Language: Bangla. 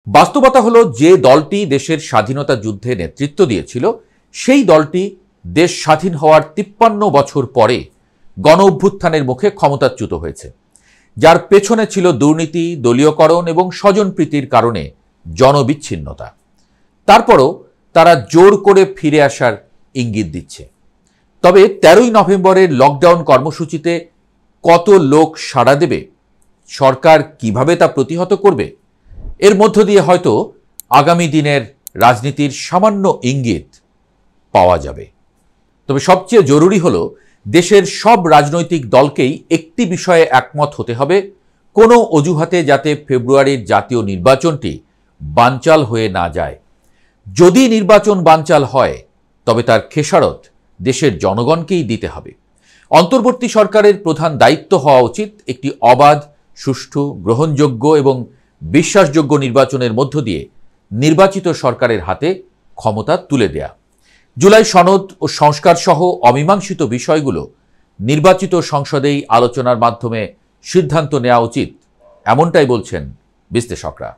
বাস্তবতা হলো যে দলটি দেশের স্বাধীনতা যুদ্ধে নেতৃত্ব দিয়েছিল সেই দলটি দেশ স্বাধীন হওয়ার ৫৩ বছর পরে গণ অভ্যুত্থানের মুখে ক্ষমতাচ্যুত হয়েছে, যার পেছনে ছিল দুর্নীতি, দলীয়করণ এবং স্বজনপ্রীতির কারণে জনবিচ্ছিন্নতা। তারপরও তারা জোর করে ফিরে আসার ইঙ্গিত দিচ্ছে। তবে ১৩ই নভেম্বরের লকডাউন কর্মসূচিতে কত লোক সাড়া দেবে, সরকার কিভাবে তা প্রতিহত করবে, এর মধ্য দিয়ে হয়তো আগামী দিনের রাজনীতির সামান্য ইঙ্গিত পাওয়া যাবে। তবে সবচেয়ে জরুরি হলো দেশের সব রাজনৈতিক দলকেই একটি বিষয়ে একমত হতে হবে, কোনো অজুহাতে যাতে ফেব্রুয়ারির জাতীয় নির্বাচনটি বানচাল হয়ে না যায়। যদি নির্বাচন বানচাল হয় তবে তার খেসারত দেশের জনগণকেই দিতে হবে। অন্তর্বর্তী সরকারের প্রধান দায়িত্ব হওয়া উচিত একটি অবাধ, সুষ্ঠু, গ্রহণযোগ্য এবং বিশ্বাসযোগ্য নির্বাচনের মধ্য দিয়ে নির্বাচিত সরকারের হাতে ক্ষমতা তুলে দেয়া। জুলাই সনদ ও সংস্কার সহ অমীমাংসিত বিষয়গুলো নির্বাচিত সংসদেই আলোচনার মাধ্যমে সিদ্ধান্ত নেওয়া উচিত, এমনটাই বলছেন বিশ্লেষকরা।